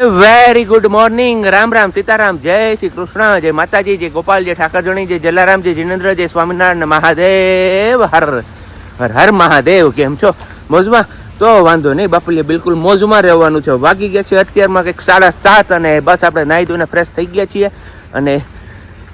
Very good morning. Ram Ram, Sitaram, જય શ્રી કૃષ્ણ, જય માતાજી, જય ગોપાલ, જય ઠાકરજણી, જય જલારામ, જય જીનેન્દ્ર, જય સ્વામિનારાયણ, મહાદેવ હર હર હર મહાદેવ. કેમ છો? મોજમાં? તો વાંધો નહીં બાપુલિયા, બિલકુલ મોજમાં રહેવાનું છે. વાગી ગયા છે અત્યારમાં કંઈક 7:30 અને બસ આપણે નાહી ધોઈને ફ્રેશ થઈ ગયા છીએ અને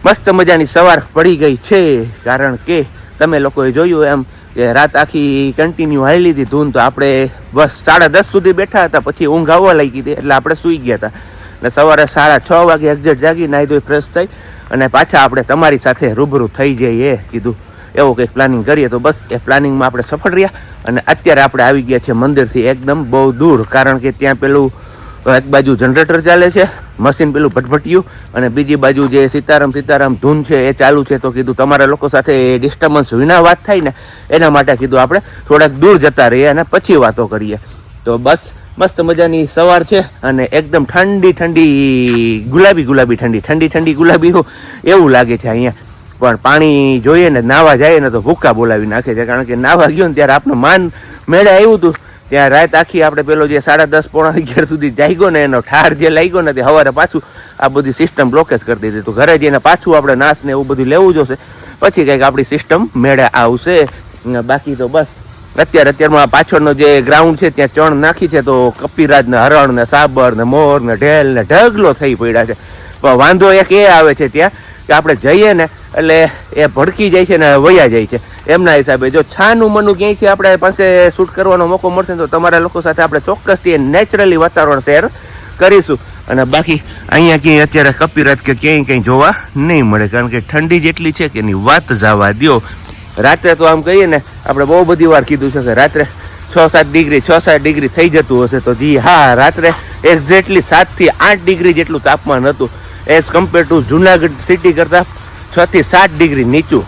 મસ્ત મજાની સવાર પડી ગઈ છે. કારણ કે તમે લોકોએ જોયું એમ કે રાત આખી કન્ટિન્યુ હાલી લીધી ધૂન, તો આપણે બસ 10:30 સુધી બેઠા હતા, પછી ઊંઘ આવવા લાગી હતી એટલે આપણે સૂઈ ગયા હતા અને સવારે 6:30 વાગે એક્ઝેક્ટ જાગી નાહી ધોઈ ફ્રેશ થઈ અને પાછા આપણે તમારી સાથે રૂબરૂ થઈ જઈએ કીધું એવું કંઈક પ્લાનિંગ કરીએ. તો બસ એ પ્લાનિંગમાં આપણે સફળ રહ્યા અને અત્યારે આપણે આવી ગયા છીએ મંદિરથી એકદમ બહુ દૂર. કારણ કે ત્યાં પેલું એક બાજુ જનરેટર ચાલે છે, મશીન પેલું ભટભટિયું, અને બીજી બાજુ જે સીતારામ સીતારામ ધૂન છે એ ચાલુ છે. તો કીધું તમારા લોકો સાથે ડિસ્ટર્બન્સ વિના વાત થાય ને એના માટે કીધું આપણે થોડાક દૂર જતા રહીએ અને પછી વાતો કરીએ. તો બસ મસ્ત મજાની સવાર છે અને એકદમ ઠંડી ઠંડી ગુલાબી ગુલાબી ઠંડી ગુલાબી એવું લાગે છે અહીંયા. પણ પાણી જોઈએ ને નાવા જાય ને તો ભૂક્કા બોલાવી નાખે છે. કારણ કે નાવા ગયો ને ત્યારે આપણું માન મેળે આવ્યું હતું. ત્યાં રાત આખી આપણે પેલો જે 10:30 પોણા 11 સુધી જાગ્યો ને એનો ઠાર જે લાગ્યો ને તે સવારે પાછું આ બધી સિસ્ટમ બ્લોકેજ કરી દીધી. તો ઘરે જઈને પાછું આપણે નાશ ને એવું બધું લેવું જોશે, પછી કંઈક આપણી સિસ્ટમ મેળે આવશે. બાકી તો બસ અત્યારમાં પાછળનો જે ગ્રાઉન્ડ છે ત્યાં ચણ નાખી છે, તો કપિરાજ ને હરણ ને સાબર ને મોર ને ઢેલ ને ઢગલો થઈ પડ્યા છે. પણ વાંધો એક એ આવે છે ત્યાં કે આપણે જઈએ ને એટલે એ ભડકી જાય છે ને વયા જાય છે. એમના હિસાબે જો છાનું મનું ક્યાંયથી આપણે પાસે શૂટ કરવાનો મોકો મળશે ને તો તમારા લોકો સાથે આપણે ચોક્કસથી નેચરલી વાતાવરણ શેર કરીશું. અને બાકી અહીંયા ક્યાંય અત્યારે કપિરાજ કે ક્યાંય જોવા નહીં મળે, કારણ કે ઠંડી જેટલી છે કે એની વાત જવા દો. રાત્રે તો આમ કહીએ ને આપણે બહુ બધી વાર કીધું છે કે રાત્રે 6-7 ડિગ્રી થઈ જતું હશે. તો જી હા, રાત્રે એક્ઝેક્ટલી 7 થી 8 ડિગ્રી જેટલું તાપમાન હતું as compare to Junagadh city કરતાં 6 થી 7 ડિગ્રી નીચું.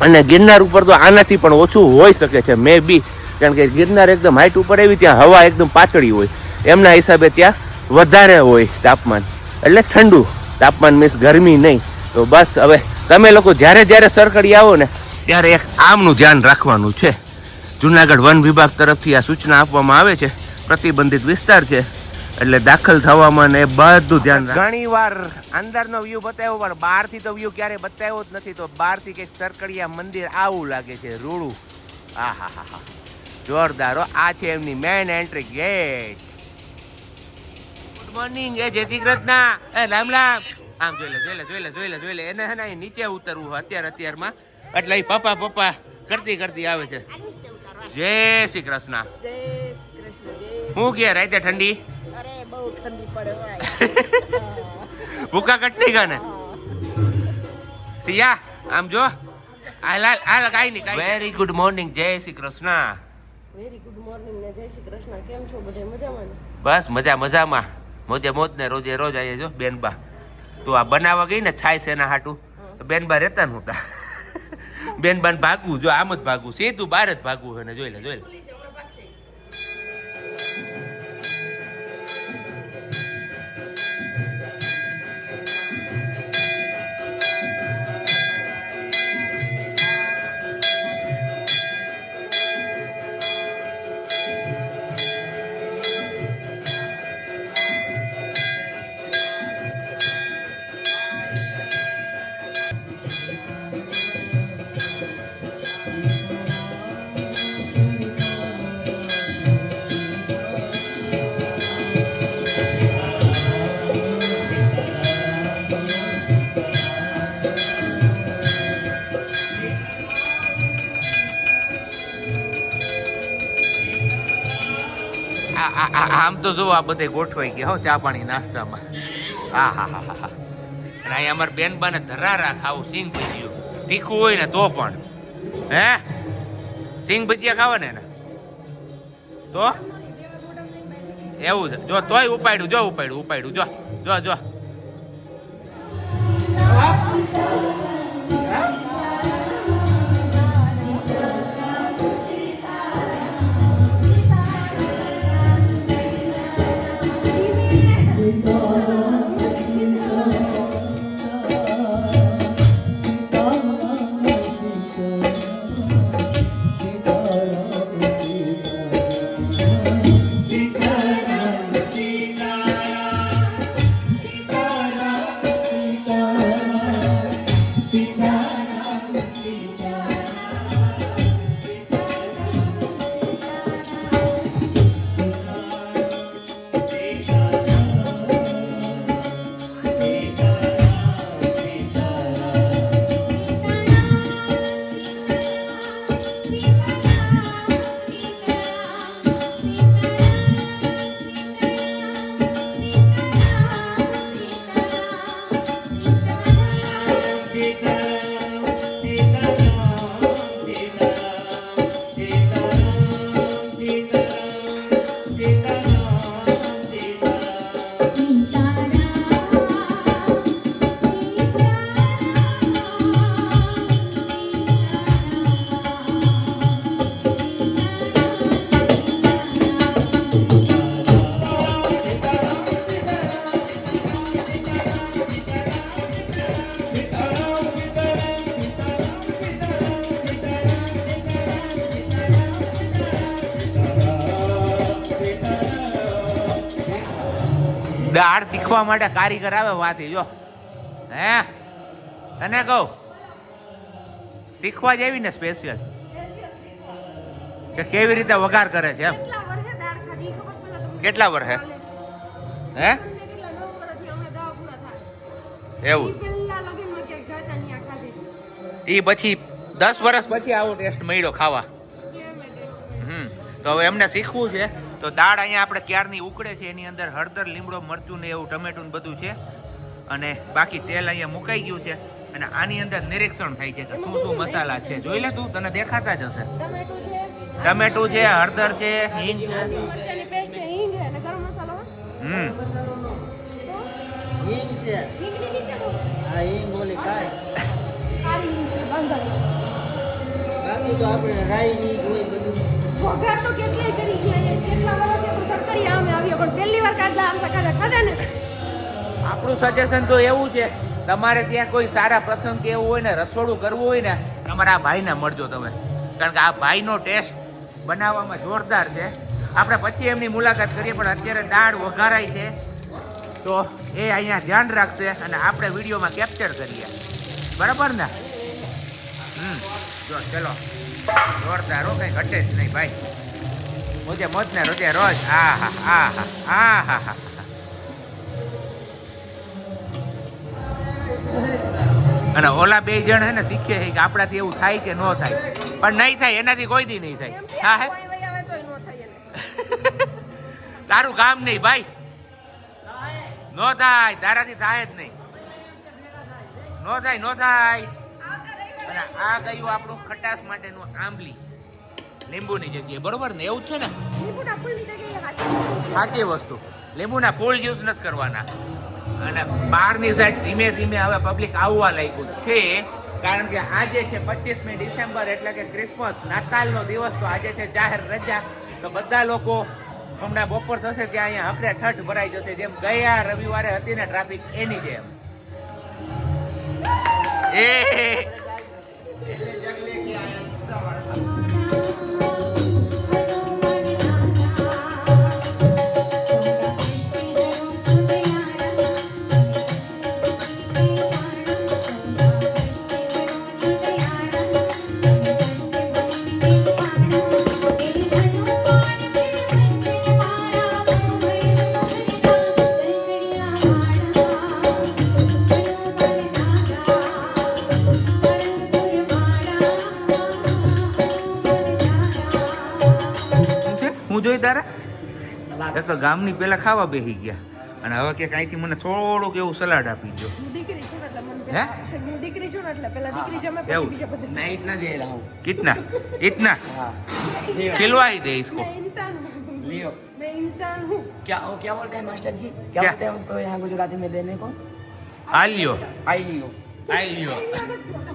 અને ગિરનાર ઉપર તો આનાથી પણ ઓછું હોઈ શકે છે મે બી, કારણ કે ગિરનાર એકદમ હાઈટ ઉપર આવી, ત્યાં હવા એકદમ પાતળી હોય, એમના હિસાબે ત્યાં વધારે હોય તાપમાન, એટલે ઠંડુ તાપમાન મીન્સ ગરમી નહીં. તો બસ હવે તમે લોકો જ્યારે સરકડી આવો ને ત્યારે એક આમનું ધ્યાન રાખવાનું છે. જુનાગઢ વન વિભાગ તરફથી આ સૂચના આપવામાં આવે છે, પ્રતિબંધિત વિસ્તાર છે એટલે દાખલ થવામાં ને બધું ધ્યાન. ઘણી વાર અંદરનો વ્યૂ બતાવ્યો પણ બહારથી તો વ્યૂ ક્યારે બતાવ્યો જ નથી. તો બહારથી કંઈક સરકડિયા મંદિર આવું લાગે છે, રૂડું. હા જોરદારો. આ છે એમની main entry gate. Good morning, એ જય શ્રી કૃષ્ણ, એ રામ રામ. આમ જોઈ લે એને હે ને નીચે ઉતરવું અત્યારમાં, એટલે એ પપ્પા કરતી આવે છે. જય શ્રી કૃષ્ણ. હું કે રાતે ઠંડી ભૂકા કટની ગાને સિયા આમ જો આ કાઈ નહીં. વેરી ગુડ મોર્નિંગ, જય Shri Krishna. Very good morning ને જય શ્રી કૃષ્ણ. કેમ છો બધા? મજામાં ને? બસ મજામાં. મોજ ને રોજ અહીંયા જો બેનબા તું આ બનાવવા ગઈ ને છાય છે એના હાટું, બેનબા રહેતા નહોતા. બેનબા ભાગવું, જો આમ જ ભાગવું, સીધું બહાર જ ભાગવું છે ને. જોઈ લે આમ તો જો આ બધે ગોઠવાઈ ગયા હો ચા પાણી નાસ્તામાં. હા. અને અહીંયા અમારે બેનબાને ધરારા ખાવું, સિંગ ભજીયું તીખું હોય ને તો પણ હે સિંગ ભજીયા ખાવા ને તો એવું છે. જો તોય ઉપાડ્યું જો દાળ શીખવા માટે કારીગર આવે વાથી જો હે તને કહું શીખવા જેવી ને સ્પેશિયલ કે કેવી રીતે વઘાર કરે છે એમ કેટલા વર્ષે હે એવું એ પછી 10 વર્ષ પછી આવો ટેસ્ટ મળ્યો ખાવા તો હવે એમને શીખવું છે તો દાળ અહીંયા આપણે ક્યારની ઉકળે છે એની અંદર હળદર લીમડો મરચું ને એવું ટમેટું ને બધું છે અને બાકી તેલ અહીંયા મુકાઈ ગયું છે અને આની અંદર નિરીક્ષણ થાય છે કે શું શું મસાલા છે જોઈ લે તું તને દેખાતા જ હશે ટમેટું છે હળદર છે હિંગ છે હિંગ છે આ હિંગ ઓલી કાય બાકી તો આપણે રાઈ ની હોય બધું વઘાર તો કેટલાય કરી ગયા કેટલા વર્ષે તો સરકારી આમે આવ્યો પણ પહેલી વાર કાઢલા આમ ખાધા ને આપણું સજેશન તો એવું છે તમારે ત્યાં કોઈ સારા પ્રસંગ કે એવું હોય ને રસોડું કરવું હોય ને તમારા આ ભાઈને મળજો તમે કારણ કે આ ભાઈનો ટેસ્ટ બનાવવામાં જોરદાર છે આપણે પછી એમની મુલાકાત કરીએ પણ અત્યારે દાળ વઘારાય છે તો એ અહીંયા ધ્યાન રાખશે અને આપણે વિડીયોમાં કેપ્ચર કરીએ બરાબર ને જો ચલો જોરદાર હો કંઈ ઘટે જ નહીં ભાઈ મુજે મોજ ને રોજે રોજ આ હા અને ઓલા બે જણ હે ને શીખે છે કે આપણાથી એવું થાય કે ન થાય પણ નહીં થાય એનાથી કોઈ દી નહીં થાય હા હે તારું કામ નહીં ભાઈ નો થાય તારાથી થાય જ નહીં નો થાય અને આ ગયું આપણું ખટાશ માટેનું આંબલી લીંબુની જગ્યાએ બરોબર ને એવું જ છે ને સાચી વસ્તુ લીંબુના ફૂલ યુઝ નથી કરવાના અને બહારની સાઈડ ધીમે ધીમે હવે પબ્લિક આવવા લાગ્યું છે કારણ કે આજે છે 25મી ડિસેમ્બર એટલે કે ક્રિસમસ નાતાલનો દિવસ તો આજે છે જાહેર રજા તો બધા લોકો હમણાં બપોર થશે ત્યાં અહીંયા હકરે ઠઠ ભરાઈ જશે જેમ ગયા રવિવારે હતી ને ટ્રાફિક એની જેમ જોઈ તારા એક તો ગામની પેલા ખાવા બેસી ગયા અને હવે કે કાંઈથી મને થોડુંક એવું સલાડ આપી દો હે દીકરી છું એટલે પેલા દીકરી જમે એવું? પછી બીજા બધા मैं इतना दे रहा हूँ कितना इतना हाँ खिलवाई दे इसको मैं इंसान हूँ लियो मैं इंसान हूँ क्या बोलते हैं मास्टर जी क्या क्या? बोलते हैं उसको यहाँ गुजराती में देने को आलियो आई लियो आलियो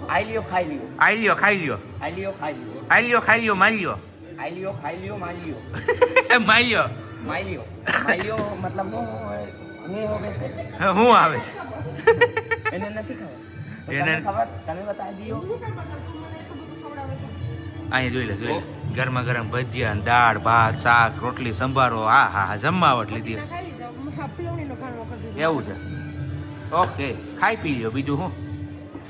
आई लियो खाई लियो आलियो खाई लियो आई लियो खाई लियो आलियो खाई लियो मालियो आई लियो खाई लियो माई लियो मालियो माई लियो मतलब હું હો ગઈ હું આવે છે એને નથી ખબર એને- ખબર તમે બતાવી દિયો અહીંયા જોઈ લે ગરમા ગરમ ભજીયા દાળ ભાત શાક રોટલી સંભારો હા હા જમવાવટ લીધી ખાઈ લીધા ફ્લોણીનો ખાણો કરી દીધો એવું છે ઓકે ખાઈ પી લ્યો બીજું શું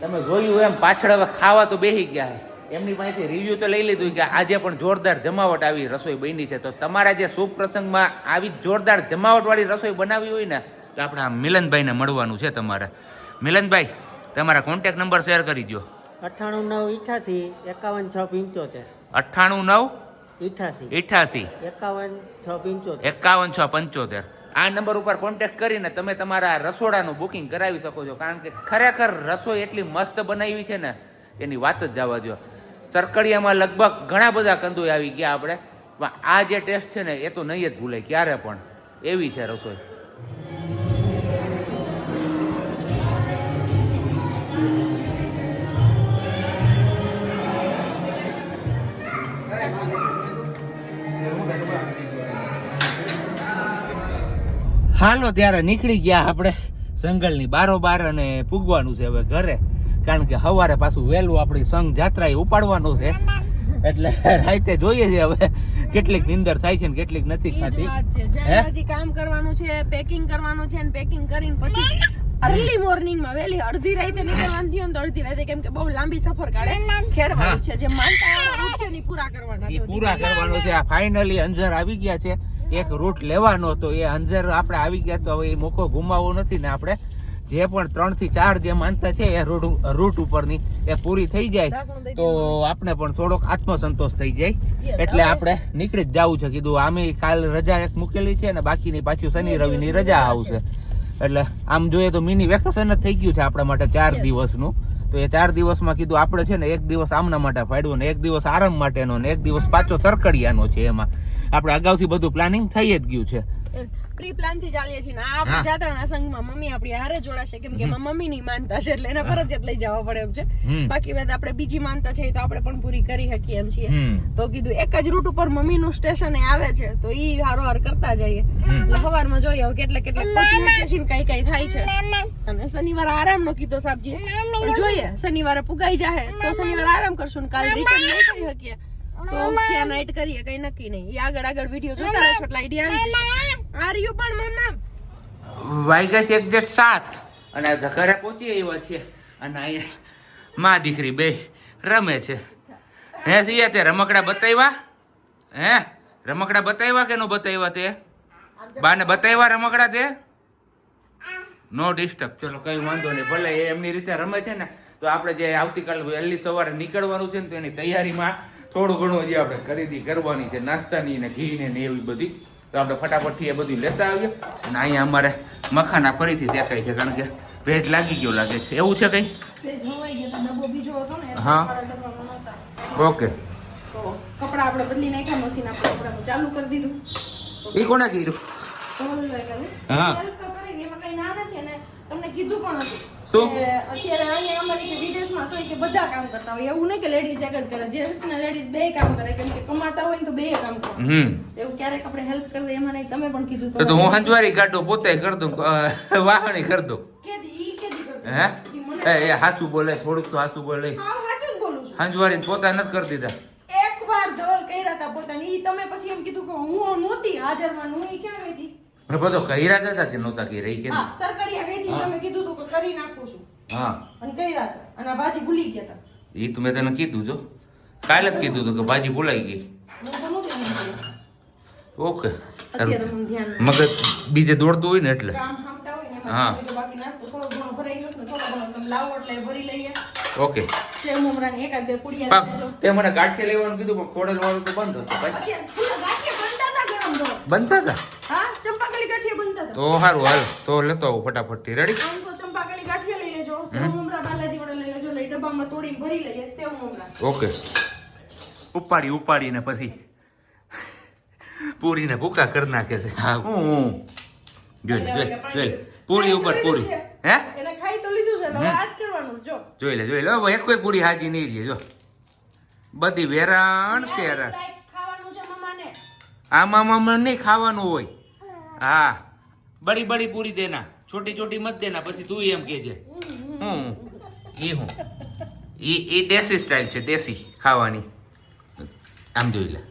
તમે જોયું એમ પાછળ હવે ખાવા તો બેસી ગયા છે એમની પાસેથી રિવ્યુ તો લઈ લીધું કે આજે પણ જોરદાર જમાવટ આવી રસોઈ બની છે તો તમારા જે શુભ પ્રસંગમાં આવી જોરદાર જમાવટવાળી રસોઈ બનાવી હોય ને તો આપણા મિલનભાઈને મળવાનું છે તમારે મિલનભાઈ તમારા કોન્ટેક્ટ નંબર શેર કરી દો 98 88 98 88 88 88 51 6 75 આ નંબર ઉપર કોન્ટેક્ટ કરીને તમે તમારા રસોડાનું બુકિંગ કરાવી શકો છો કારણ કે ખરેખર રસોઈ એટલી મસ્ત બનાવી છે ને એની વાત જ જવા દો સરકડિયામાં લગભગ ઘણા બધા કંદોઈ આવી ગયા આપણે પણ આ જે ટેસ્ટ છે ને એ તો નહીં જ ભૂલાય ક્યારે પણ એવી છે રસોઈ હાલો ત્યારે નીકળી ગયા આપણે જંગલની બારોબાર અને પૂગવાનું છે હવે ઘરે કારણ કે સવારે પાછું વહેલું આપણી સંઘ જાત્રા એ ઉપાડવાનું છે એટલે રાતે જોઈએ છે હવે કેટલીક નીંદર થાય છે ને કેટલીક નથી ઈ જ થતી. વાત છે. જ્યાં હજી કામ કરવાનું છે, પેકિંગ કરવાનું છે, અને પેકિંગ કરીને પછી અર્લી મોર્નિંગ માં વહેલી અડધી રાતે નીકળવાનું થયું ને તો અડધી રાતે, કેમ કે બહુ લાંબી સફર કાઢે ખેડવાનું છે. જે માનતા રૂટ છે ને ઈ પૂરા કરવાના એ છે. પૂરા કરવાનો છે. આ ફાઇનલી અંજર આવી ગયા છે. એક રૂટ લેવાનો હતો, એ અંજર આપણે આવી ગયા તો હવે એ મોકો ગુમાવવો નથી ને આપણે જે પણ 3 થી 4 જે માનતા છે એ રૂટ ઉપરની એ પૂરી થઈ જાય તો આપણે પણ થોડોક આત્મસંતોષ થઈ જાય. Yes, એટલે હવે- આપણે નીકળી જ જવું છે. કીધું આમે કાલ રજા એક મૂકેલી છે ને બાકીની પાછું શનિ રવિ ની રજા આવશે. એટલે આમ જોઈએ તો મિની વેકેશન જ થઈ ગયું છે આપણા માટે 4 દિવસનું. તો એ 4 દિવસમાં કીધું આપણે છે ને એક દિવસ આમના માટે ફાડ્યો ને એક દિવસ આરામ માટેનો ને એક દિવસ પાછો સરકડિયાનો છે. એમાં આપણે અગાઉથી બધું પ્લાનિંગ થઈ જ ગયું છે. પ્રી પ્લાન થી ચાલીએ છીએ ને આ આપણે જાત્રાના સંઘમાં મમ્મી આપણી હારે જોડાશે, કેમ કે એમાં મમ્મીની માનતા છે એટલે એના ફરજિયાત લઈ જવા પડે એમ છે. બાકી વાત આપણે બીજી માનતા છે તો આપણે પણ પૂરી કરી શકીએ એમ છીએ. તો કીધું એક જ રૂટ ઉપર મમ્મીનું સ્ટેશન આવે છે તો ઈ હારોહાર કરતા જઈએ. એટલે સવારમાં જોઈએ હવે કેટલે સ્ટેશન કઈ થાય છે. અને શનિવારે આરામ નો કીધો સાહેબજી, પણ જોઈએ શનિવારે પુગાઈ જાય તો શનિવારે આરામ કરશું ને કાલે રિટર્ન નહીં કરી શકીએ તો ક્યાં નાઈટ કરીએ કઈ નક્કી નહીં. એ આગળ વિડીયો જોતા રહેશો એટલે આઈડિયા આવી જશે. આ રહ્યું પણ મમ્મા વાગ્યા છે 1:07 અને આ ઘરે પહોંચી આવ્યા છે અને અહીંયા માં દીકરી બે રમે છે. હે સિયા તે રમકડા બતાવ્યા? હે રમકડા બતાવ્યા કે નો બતાવ્યા? તે બાને બતાવ્યા રમકડા? તે નો ડિસ્ટર્બ. ચલો કઈ વાંધો નહીં, ભલે એ એમની રીતે રમે છે ને. તો આપણે જે આવતીકાલે વહેલી સવારે નીકળવાનું છે ને તો એની તૈયારીમાં થોડું ઘણું હજી આપણે ખરીદી કરવાની છે, નાસ્તાની ને ઘી ને એવી બધી. તો આપણે ફટાફટથી એ બધું લેતા આવીએ. અને અહીંયા અમારે મખાના ફરીથી દેખાય છે કારણ કે ભેજ લાગી ગયો લાગે છે. એવું છે કઈ? હા ઓકે. તો કપડા આપણે બદલી નાખ્યા, મશીન આપણે કપડાનું ચાલુ કરી દીધું. એ કોને કીધું? હા. હેલ્પ તો કરી, એમાં કઈ ના નથી. અને તમને કીધું પણ હતું શું? કે અત્યારે અહીંયા અમારે કે વિદેશમાં તો કે બધા કામ કરતા હોય, એવું નહીં કે લેડીઝ એક જ કરે, જેન્ટ્સ ને લેડીઝ બે કામ કરે, કેમ કે કમાતા હોય ને તો બે કામ કરે. એવું ક્યારેક આપણે હેલ્પ કરી એમાં નહીં. તમે પણ કીધું તો હું હંજવારી કાઢું, પોતે કરી દઉં, વાહણી કરી દઉં. કેદી કરતા હે એ હાચું બોલે, થોડુંક તો હાચું બોલે. હા સાચું જ બોલું છું. હંજવારી પોતા નથી કરી દીધા. એકવાર ધવલ કર્યા હતા પોતાની, ઈ તમે પછી એમ કીધું કે હું નહોતી હાજરમાં, હું ઈ ક્યાં ગઈ હતી? એ બધો કર્યા હતા કે નહોતા કર્યા કે? હા સરકારીયા ગઈ હતી, તમે કીધું હતું કે કરી નાખું છું. હા અને કર્યા હતા, અને આ ભાજી ભૂલી ગયા હતા. એ તો મેં તને કીધું જો, કાલે જ કીધું હતું કે ભાજી ભૂલાઈ ગઈ. હું તો નહોતી સમજી. ઓકે. અત્યારે મને ધ્યાન મગજ બીજે દોડતું હોય ને એટલે. કામ હામટા હોય ને હા. એમાં તો બાકી નાસ્તો થોડો ઘણો ભરાઈ ગયો છે ને થોડો ઘણો તમે લાવો એટલે ભરી લઈએ. ઓકે. સેવ મમરાની એકાદ બે પુડિયા લઈ લેજો. તે મને ગાંઠિયા લેવાનું કીધું પણ ખોડલ વાળું તો બંધ હતું ભાઈ. અત્યારે ફૂલા ગાંઠિયા બનતા હતા ગરમ ગરમ. બનતા હતા? હા ચંપાકલી ગાંઠિયા બનતા હતા. તો સારું હાલ તો લેતો આવું ફટાફટથી. રેડી? આમ તો ચંપાકલી ગાંઠિયા લઈ લેજો, સેવ મમરા બાલાજી વડે લઈ લેજો, લઈ ડબ્બામાં તોડીને ભરી લઈએ સેવ મમરા. ઓકે. ઉપાડીને પછી પૂરીને ભૂકા કરી નાખે છે. હા હું જોઈ લે પૂરી ઉપર પૂરી. હે એને ખાઈ તો લીધું છે, હવે આ જ કરવાનું જો. જોઈ લે હવે એક કોઈ પૂરી હાજી નહીં રહી. જો બધી વેરાણ છે. ખાવાનું છે મમ્માને. આમાં નહીં ખાવાનું હોય. હા બડી બડી પૂરી દેના, છોટી છોટી મત દેના. પછી તું એમ કેજે હું એ દેશી સ્ટાઇલ છે, દેશી ખાવાની. આમ જોઈ લે.